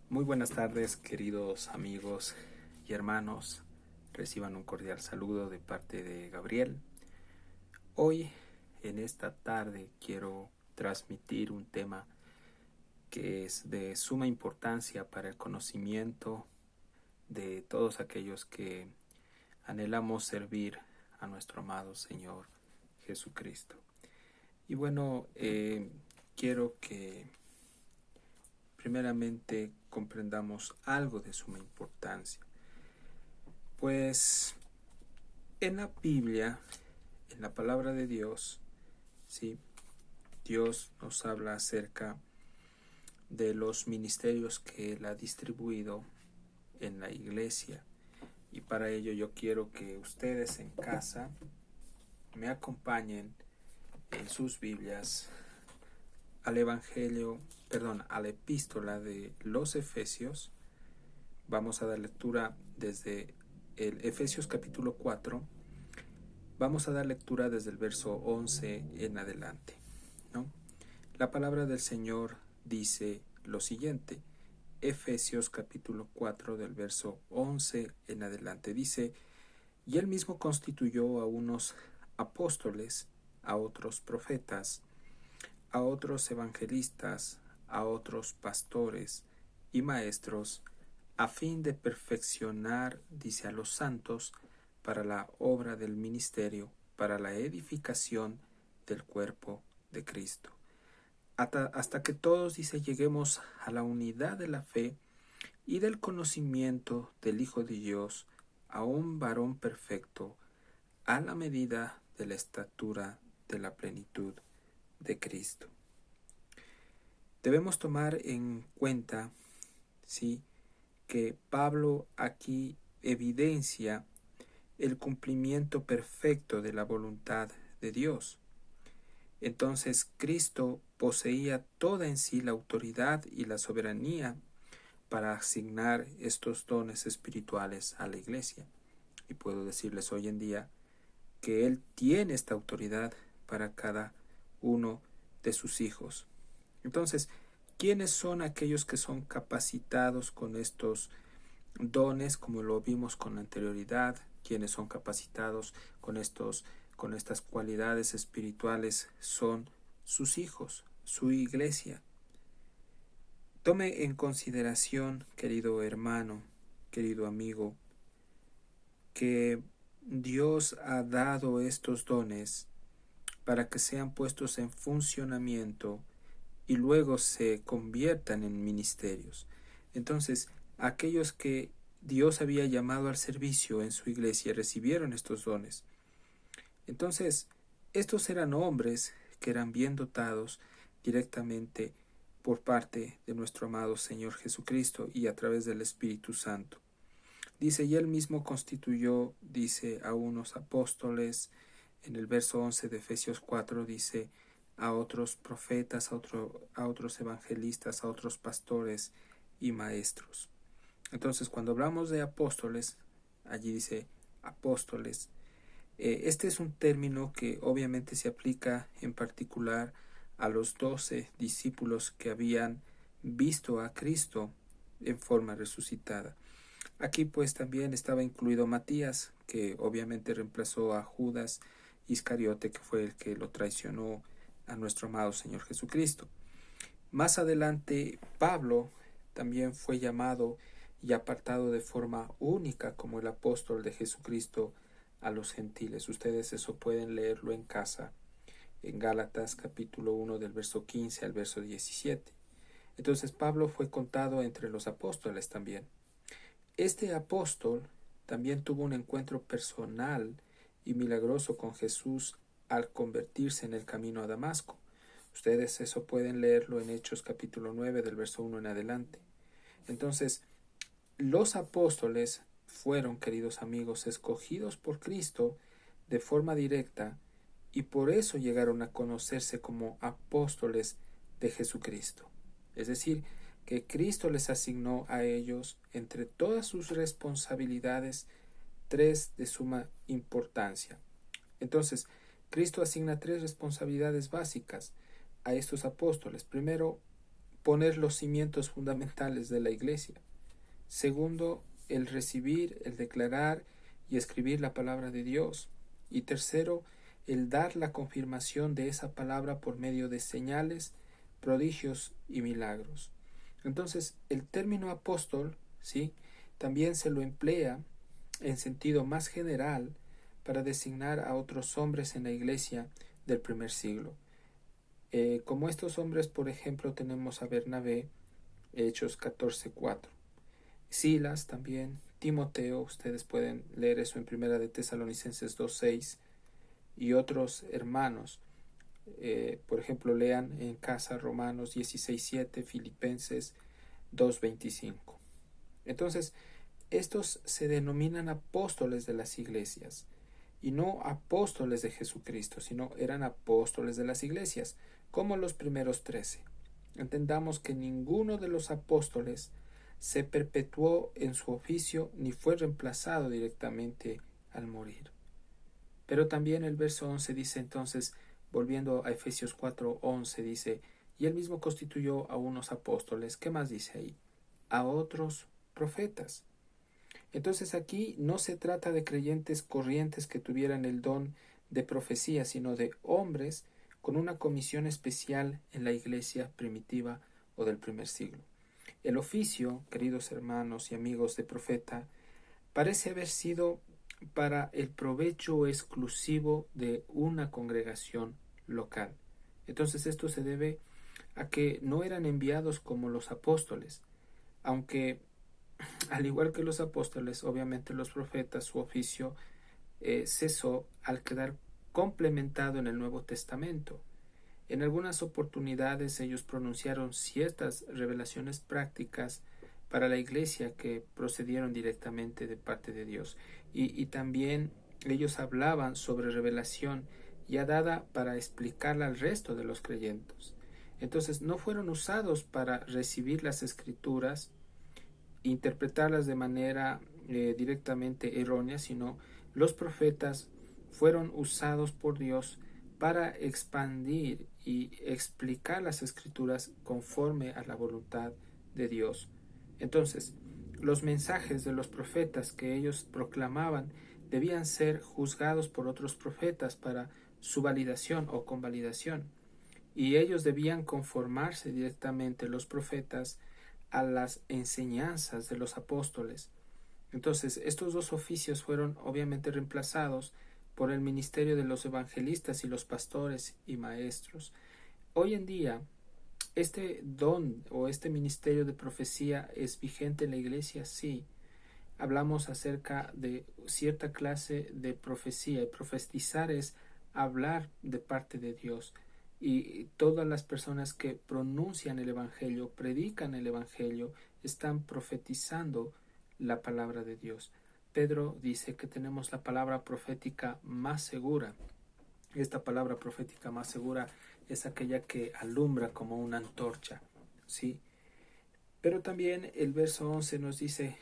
Muy buenas tardes, queridos amigos y hermanos. Reciban un cordial saludo de parte de Gabriel. Hoy, en esta tarde, quiero transmitir un tema que es de suma importancia para el conocimiento de todos aquellos que anhelamos servir a nuestro amado Señor Jesucristo. Y bueno, quiero que primeramente comprendamos algo de suma importancia. Pues en la Biblia, en la palabra de Dios, ¿sí? Dios nos habla acerca de los ministerios que Él ha distribuido en la iglesia. Y para ello yo quiero que ustedes en casa me acompañen en sus Biblias al a la epístola de los Efesios. Vamos a dar lectura desde el Efesios capítulo 4. Vamos a dar lectura desde el verso 11 en adelante, ¿no? La palabra del Señor dice lo siguiente. Efesios capítulo 4 del verso 11 en adelante dice: y él mismo constituyó a unos apóstoles, a otros profetas, a otros evangelistas, a otros pastores y maestros, a fin de perfeccionar, dice, a los santos para la obra del ministerio, para la edificación del cuerpo de Cristo. Hasta que todos, dice, lleguemos a la unidad de la fe y del conocimiento del Hijo de Dios, a un varón perfecto, a la medida de la estatura de la plenitud de Cristo. Debemos tomar en cuenta, ¿sí?, que Pablo aquí evidencia el cumplimiento perfecto de la voluntad de Dios. Entonces Cristo poseía toda en sí la autoridad y la soberanía para asignar estos dones espirituales a la iglesia. Y puedo decirles hoy en día que Él tiene esta autoridad para cada uno de sus hijos. Entonces, ¿quiénes son aquellos que son capacitados con estos dones, como lo vimos con anterioridad? ¿Quiénes son capacitados con estas cualidades espirituales? Son sus hijos, su iglesia. Tome en consideración, querido hermano, querido amigo, que Dios ha dado estos dones para que sean puestos en funcionamiento y luego se conviertan en ministerios. Entonces, aquellos que Dios había llamado al servicio en su iglesia recibieron estos dones. Entonces, estos eran hombres que eran bien dotados directamente por parte de nuestro amado Señor Jesucristo y a través del Espíritu Santo. Dice, y él mismo constituyó, dice, a unos apóstoles. En el verso 11 de Efesios 4 dice, a otros profetas, a otros evangelistas, a otros pastores y maestros. Entonces, cuando hablamos de apóstoles, allí dice apóstoles. Este es un término que obviamente se aplica en particular a los 12 discípulos que habían visto a Cristo en forma resucitada. Aquí pues también estaba incluido Matías, que obviamente reemplazó a Judas Iscariote, que fue el que lo traicionó a nuestro amado Señor Jesucristo. Más adelante, Pablo también fue llamado y apartado de forma única como el apóstol de Jesucristo a los gentiles. Ustedes eso pueden leerlo en casa, en Gálatas capítulo 1 del verso 15 al verso 17. Entonces Pablo fue contado entre los apóstoles también. Este apóstol también tuvo un encuentro personal y milagroso con Jesús al convertirse en el camino a Damasco. Ustedes eso pueden leerlo en Hechos capítulo 9 del verso 1 en adelante. Entonces, los apóstoles fueron, queridos amigos, escogidos por Cristo de forma directa y por eso llegaron a conocerse como apóstoles de Jesucristo. Es decir, que Cristo les asignó a ellos, entre todas sus responsabilidades, 3 de suma importancia. Entonces, Cristo asigna 3 responsabilidades básicas a estos apóstoles. Primero, poner los cimientos fundamentales de la iglesia. Segundo, el recibir, el declarar y escribir la palabra de Dios. Y tercero, el dar la confirmación de esa palabra por medio de señales, prodigios y milagros. Entonces, el término apóstol, ¿sí?, también se lo emplea en sentido más general para designar a otros hombres en la iglesia del primer siglo. Como estos hombres, por ejemplo, tenemos a Bernabé, Hechos 14:4. Silas también, Timoteo, ustedes pueden leer eso en Primera de Tesalonicenses 2:6, y otros hermanos. Por ejemplo, lean en casa Romanos 16:7, Filipenses 2:25. Entonces, estos se denominan apóstoles de las iglesias, y no apóstoles de Jesucristo, sino eran apóstoles de las iglesias, como los primeros 13. Entendamos que ninguno de los apóstoles se perpetuó en su oficio ni fue reemplazado directamente al morir. Pero también el verso 11 dice entonces, volviendo a Efesios 4:11, dice, y él mismo constituyó a unos apóstoles. ¿Qué más dice ahí? A otros profetas. Entonces aquí no se trata de creyentes corrientes que tuvieran el don de profecía, sino de hombres con una comisión especial en la iglesia primitiva o del primer siglo. El oficio, queridos hermanos y amigos de profeta, parece haber sido para el provecho exclusivo de una congregación local. Entonces esto se debe a que no eran enviados como los apóstoles, aunque al igual que los apóstoles, obviamente los profetas, su oficio cesó al quedar complementado en el Nuevo Testamento. En algunas oportunidades ellos pronunciaron ciertas revelaciones prácticas para la iglesia que procedieron directamente de parte de Dios. Y también ellos hablaban sobre revelación ya dada para explicarla al resto de los creyentes. Entonces no fueron usados para recibir las escrituras, interpretarlas de manera directamente errónea, sino los profetas fueron usados por Dios para expandir y explicar las escrituras conforme a la voluntad de Dios. Entonces, los mensajes de los profetas que ellos proclamaban debían ser juzgados por otros profetas para su validación o convalidación, y ellos debían conformarse directamente, los profetas, a las enseñanzas de los apóstoles. Entonces, estos dos oficios fueron obviamente reemplazados por el ministerio de los evangelistas y los pastores y maestros. Hoy en día, este don o este ministerio de profecía es vigente en la iglesia, sí. Hablamos acerca de cierta clase de profecía, y profetizar es hablar de parte de Dios. Y todas las personas que pronuncian el Evangelio, predican el Evangelio, están profetizando la palabra de Dios. Pedro dice que tenemos la palabra profética más segura. Esta palabra profética más segura es aquella que alumbra como una antorcha, ¿sí? Pero también el verso 11 nos dice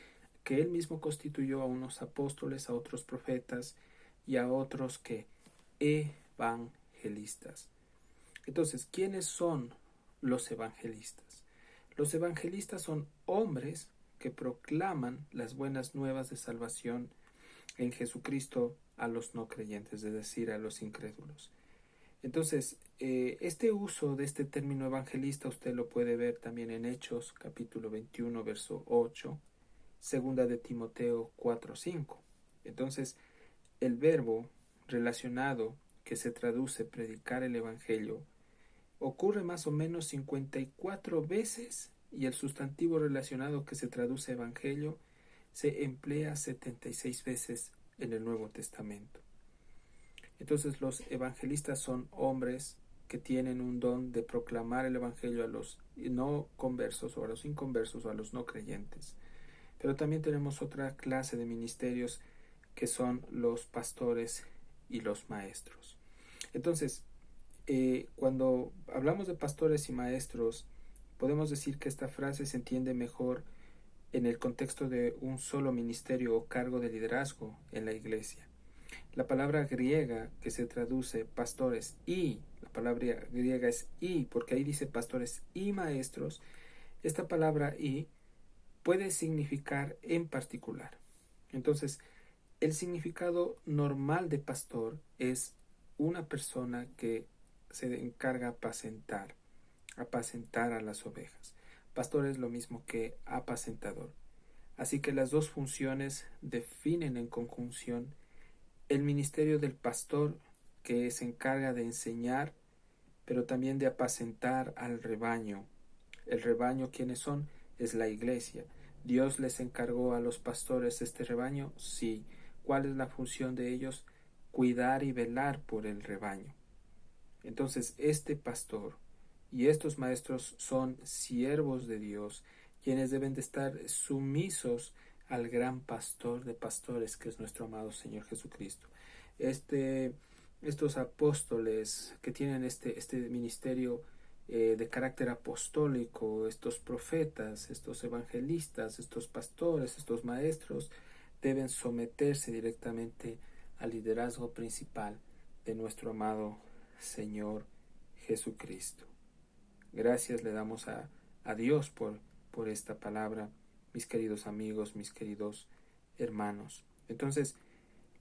que él mismo constituyó a unos apóstoles, a otros profetas y a otros que evangelistas. Entonces, ¿quiénes son los evangelistas? Los evangelistas son hombres que proclaman las buenas nuevas de salvación en Jesucristo a los no creyentes, es decir, a los incrédulos. Entonces, este uso de este término evangelista usted lo puede ver también en Hechos capítulo 21, verso 8, segunda de Timoteo 4:5. Entonces, el verbo relacionado que se traduce predicar el evangelio ocurre más o menos 54 veces, y el sustantivo relacionado que se traduce evangelio se emplea 76 veces en el Nuevo Testamento. Entonces los evangelistas son hombres que tienen un don de proclamar el evangelio a los no conversos o a los inconversos o a los no creyentes. Pero también tenemos otra clase de ministerios que son los pastores y los maestros. Entonces, cuando hablamos de pastores y maestros, podemos decir que esta frase se entiende mejor en el contexto de un solo ministerio o cargo de liderazgo en la iglesia. La palabra griega que se traduce pastores y, la palabra griega es y, porque ahí dice pastores y maestros, esta palabra y puede significar en particular. Entonces, el significado normal de pastor es una persona que se encarga apacentar a las ovejas. Pastor es lo mismo que apacentador. Así que las dos funciones definen en conjunción el ministerio del pastor, que se encarga de enseñar, pero también de apacentar al rebaño. El rebaño, ¿quiénes son? Es la iglesia. ¿Dios les encargó a los pastores este rebaño? Sí. ¿Cuál es la función de ellos? Cuidar y velar por el rebaño. Entonces, este pastor y estos maestros son siervos de Dios, quienes deben de estar sumisos al gran pastor de pastores, que es nuestro amado Señor Jesucristo. Estos apóstoles que tienen este ministerio de carácter apostólico, estos profetas, estos evangelistas, estos pastores, estos maestros, deben someterse directamente al liderazgo principal de nuestro amado Señor Jesucristo. Gracias le damos a Dios por esta palabra, mis queridos amigos, mis queridos hermanos. Entonces,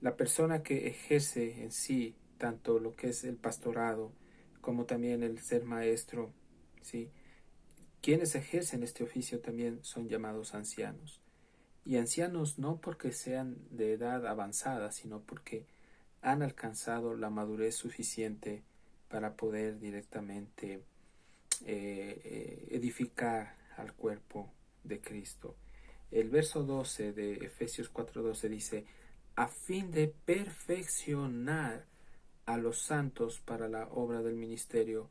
la persona que ejerce en sí tanto lo que es el pastorado como también el ser maestro, ¿sí? Quienes ejercen este oficio también son llamados ancianos. Y ancianos no porque sean de edad avanzada, sino porque han alcanzado la madurez suficiente para poder directamente edificar al cuerpo de Cristo. El verso 12 de Efesios 4:12 dice, a fin de perfeccionar a los santos para la obra del ministerio,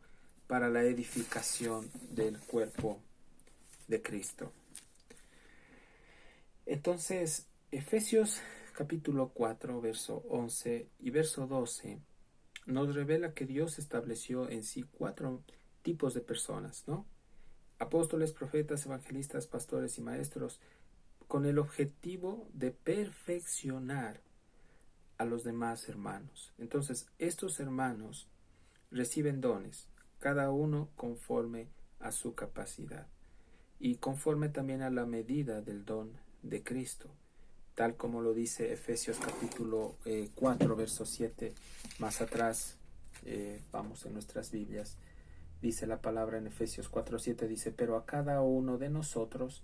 para la edificación del cuerpo de Cristo. Entonces, Efesios capítulo 4, verso 11 y verso 12 nos revela que Dios estableció en sí 4 tipos de personas, ¿no? Apóstoles, profetas, evangelistas, pastores y maestros, con el objetivo de perfeccionar a los demás hermanos. Entonces, estos hermanos reciben dones, cada uno conforme a su capacidad y conforme también a la medida del don de Cristo, tal como lo dice Efesios capítulo 4, verso 7, más atrás, vamos en nuestras Biblias, dice la palabra en Efesios 4:7, dice, pero a cada uno de nosotros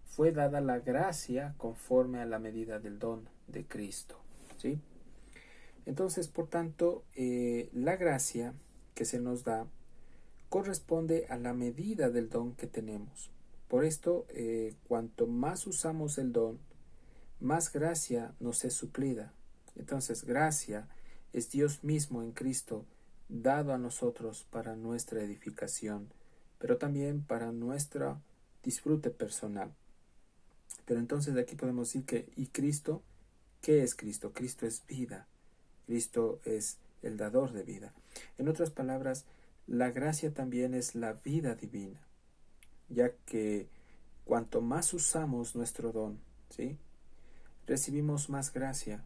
fue dada la gracia conforme a la medida del don de Cristo, ¿sí? Entonces, por tanto, la gracia que se nos da corresponde a la medida del don que tenemos. Por esto, cuanto más usamos el don, más gracia nos es suplida. Entonces, gracia es Dios mismo en Cristo dado a nosotros para nuestra edificación, pero también para nuestro disfrute personal. Pero entonces de aquí podemos decir que, ¿y Cristo? ¿Qué es Cristo? Cristo es vida. Cristo es el dador de vida. En otras palabras, la gracia también es la vida divina, ya que cuanto más usamos nuestro don, ¿sí?, recibimos más gracia.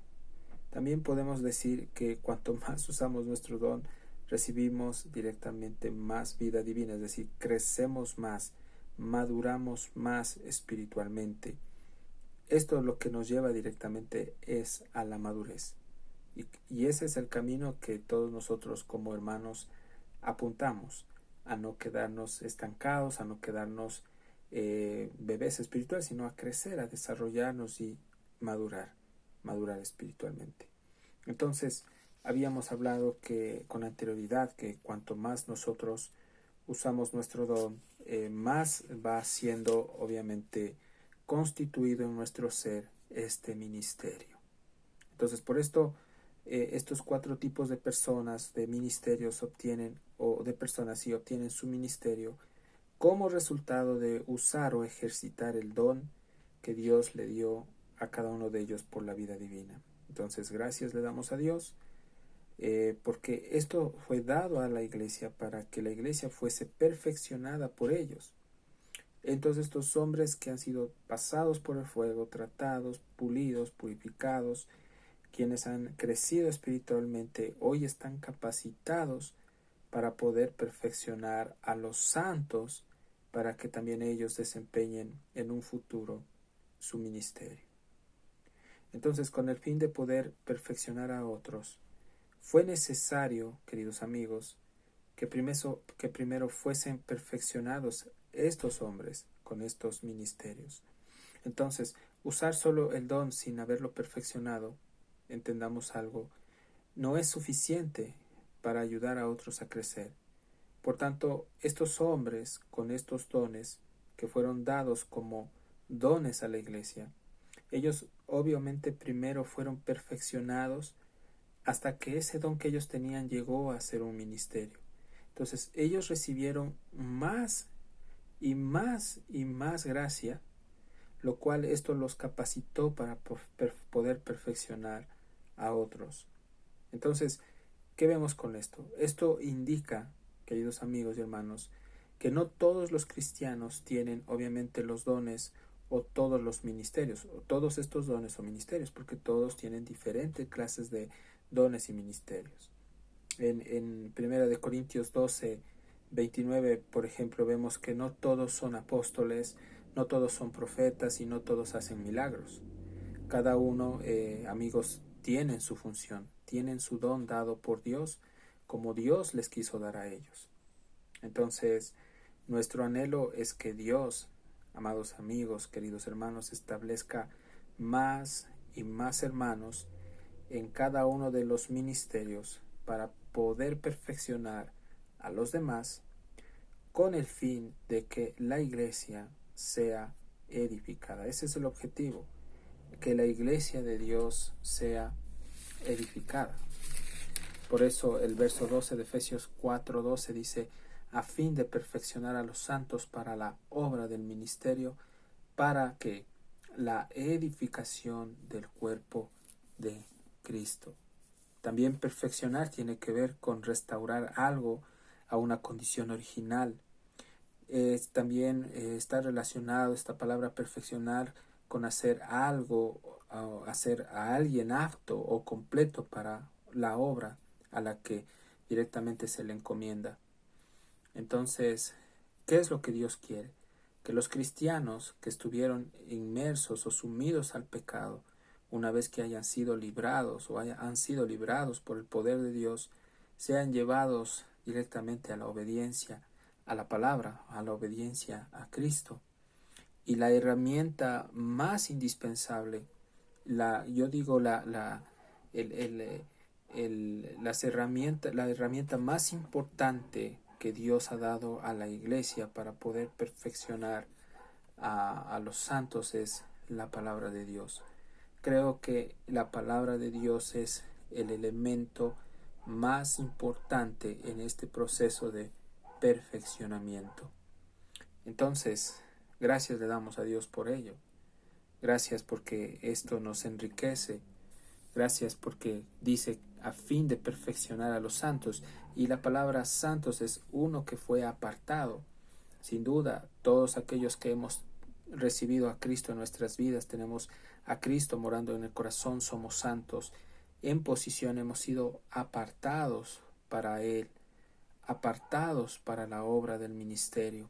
También podemos decir que cuanto más usamos nuestro don, recibimos directamente más vida divina, es decir, crecemos más, maduramos más espiritualmente. Esto lo que nos lleva directamente es a la madurez. Y ese es el camino que todos nosotros como hermanos apuntamos, a no quedarnos estancados, a no quedarnos bebés espirituales, sino a crecer, a desarrollarnos y madurar espiritualmente. Entonces, habíamos hablado que con anterioridad que cuanto más nosotros usamos nuestro don, más va siendo obviamente constituido en nuestro ser este ministerio. Entonces, por esto, estos 4 tipos de personas, de ministerios obtienen, o de personas sí obtienen su ministerio como resultado de usar o ejercitar el don que Dios le dio a cada uno de ellos por la vida divina. Entonces, gracias le damos a Dios, porque esto fue dado a la iglesia para que la iglesia fuese perfeccionada por ellos. Entonces, estos hombres que han sido pasados por el fuego, tratados, pulidos, purificados, quienes han crecido espiritualmente, hoy están capacitados para poder perfeccionar a los santos, para que también ellos desempeñen en un futuro su ministerio. Entonces, con el fin de poder perfeccionar a otros, fue necesario, queridos amigos, que primero fuesen perfeccionados estos hombres con estos ministerios. Entonces, usar solo el don sin haberlo perfeccionado, entendamos algo, no es suficiente para ayudar a otros a crecer. Por tanto, estos hombres con estos dones que fueron dados como dones a la iglesia, ellos obviamente primero fueron perfeccionados hasta que ese don que ellos tenían llegó a ser un ministerio. Entonces ellos recibieron más y más y más gracia, lo cual esto los capacitó para poder perfeccionar a otros. Entonces, ¿qué vemos con esto? Esto indica, queridos amigos y hermanos, que no todos los cristianos tienen obviamente los dones o todos los ministerios, o todos estos dones o ministerios, porque todos tienen diferentes clases de dones y ministerios. En 1 Corintios 12, 29, por ejemplo, vemos que no todos son apóstoles, no todos son profetas y no todos hacen milagros. Cada uno, amigos, tienen su función, tienen su don dado por Dios, como Dios les quiso dar a ellos. Entonces, nuestro anhelo es que Dios, amados amigos, queridos hermanos, establezca más y más hermanos en cada uno de los ministerios para poder perfeccionar a los demás con el fin de que la iglesia sea edificada. Ese es el objetivo, que la iglesia de Dios sea edificada. Por eso el verso 12 de Efesios 4:12 dice, a fin de perfeccionar a los santos para la obra del ministerio, para que la edificación del cuerpo de Cristo. También perfeccionar tiene que ver con restaurar algo a una condición original. También está relacionado esta palabra perfeccionar con hacer algo, hacer a alguien apto o completo para la obra a la que directamente se le encomienda. Entonces, ¿qué es lo que Dios quiere? Que los cristianos que estuvieron inmersos o sumidos al pecado, una vez que hayan sido librados o han sido librados por el poder de Dios, sean llevados directamente a la obediencia a la palabra, a la obediencia a Cristo. Y la herramienta más indispensable, la herramienta más importante que Dios ha dado a la iglesia para poder perfeccionar a los santos es la palabra de Dios. Creo que la palabra de Dios es el elemento más importante en este proceso de perfeccionamiento. Entonces, gracias le damos a Dios por ello. Gracias porque esto nos enriquece. Gracias porque dice a fin de perfeccionar a los santos. Y la palabra santos es uno que fue apartado. Sin duda, todos aquellos que hemos recibido a Cristo en nuestras vidas, tenemos a Cristo morando en el corazón, somos santos. En posición hemos sido apartados para Él, apartados para la obra del ministerio.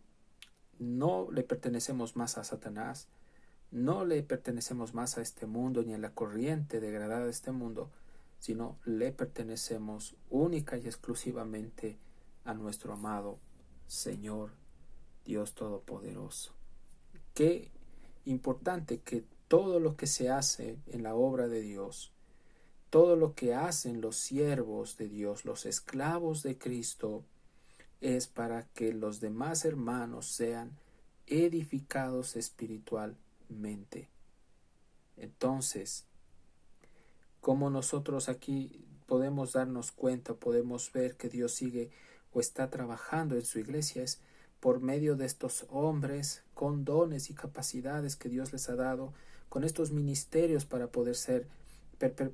No le pertenecemos más a Satanás, no le pertenecemos más a este mundo ni a la corriente degradada de este mundo, sino le pertenecemos única y exclusivamente a nuestro amado Señor Dios Todopoderoso. Qué importante que todo lo que se hace en la obra de Dios, todo lo que hacen los siervos de Dios, los esclavos de Cristo, es para que los demás hermanos sean edificados espiritualmente. Entonces, como nosotros aquí podemos darnos cuenta, podemos ver que Dios sigue o está trabajando en su iglesia, es por medio de estos hombres con dones y capacidades que Dios les ha dado, con estos ministerios para poder ser,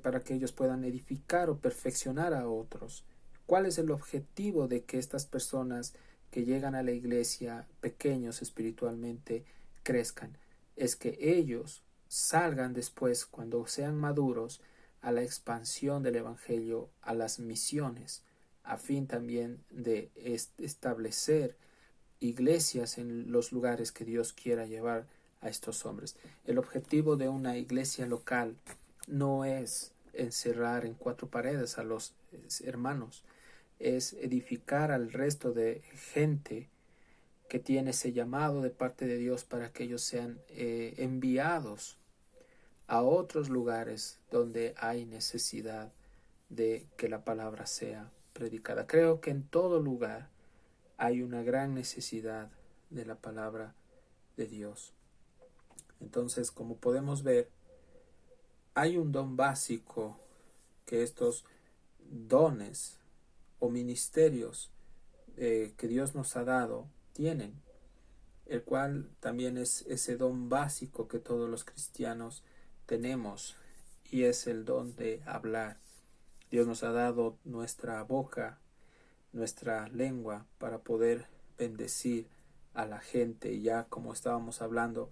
para que ellos puedan edificar o perfeccionar a otros. ¿Cuál es el objetivo de que estas personas que llegan a la iglesia, pequeños espiritualmente, crezcan? Es que ellos salgan después, cuando sean maduros, a la expansión del Evangelio, a las misiones, a fin también de establecer iglesias en los lugares que Dios quiera llevar a estos hombres. El objetivo de una iglesia local no es encerrar en cuatro paredes a los hermanos, es edificar al resto de gente que tiene ese llamado de parte de Dios para que ellos sean enviados a otros lugares donde hay necesidad de que la palabra sea predicada. Creo que en todo lugar hay una gran necesidad de la palabra de Dios. Entonces, como podemos ver, hay un don básico que estos dones o ministerios que Dios nos ha dado tienen, el cual también es ese don básico que todos los cristianos tenemos, y es el don de hablar. Dios nos ha dado nuestra boca, nuestra lengua, para poder bendecir a la gente. Y ya como estábamos hablando,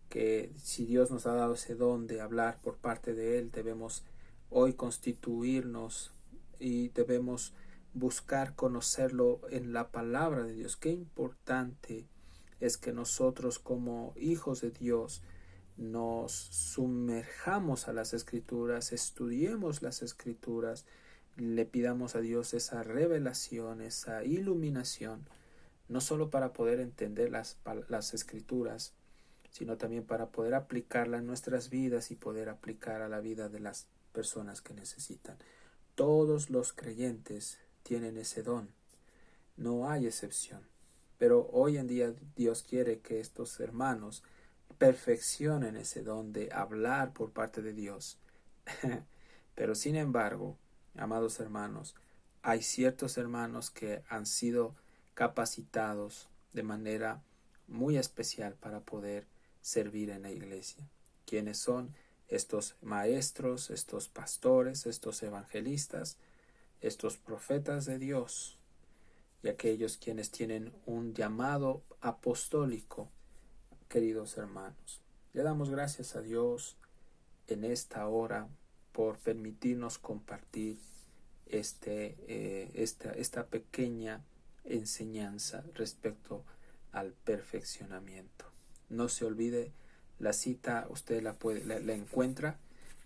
que si Dios nos ha dado ese don de hablar por parte de Él, debemos hoy constituirnos y debemos buscar conocerlo en la palabra de Dios. Qué importante es que nosotros como hijos de Dios nos sumerjamos a las Escrituras, estudiemos las Escrituras, le pidamos a Dios esa revelación, esa iluminación, no solo para poder entender las Escrituras, sino también para poder aplicarla en nuestras vidas y poder aplicar a la vida de las personas que necesitan. Todos los creyentes tienen ese don, no hay excepción. Pero hoy en día Dios quiere que estos hermanos perfeccionen ese don de hablar por parte de Dios. Pero sin embargo, amados hermanos, hay ciertos hermanos que han sido capacitados de manera muy especial para poder servir en la iglesia. ¿Quiénes son estos maestros, estos pastores, estos evangelistas, estos profetas de Dios y aquellos quienes tienen un llamado apostólico? Queridos hermanos, le damos gracias a Dios en esta hora por permitirnos compartir esta pequeña enseñanza respecto al perfeccionamiento. No se olvide, la cita usted la encuentra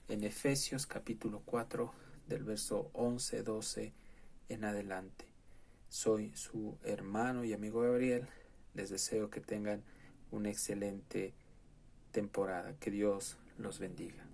en Efesios capítulo 4 del verso 11-12 en adelante. Soy su hermano y amigo Gabriel. Les deseo que tengan una excelente temporada. Que Dios los bendiga.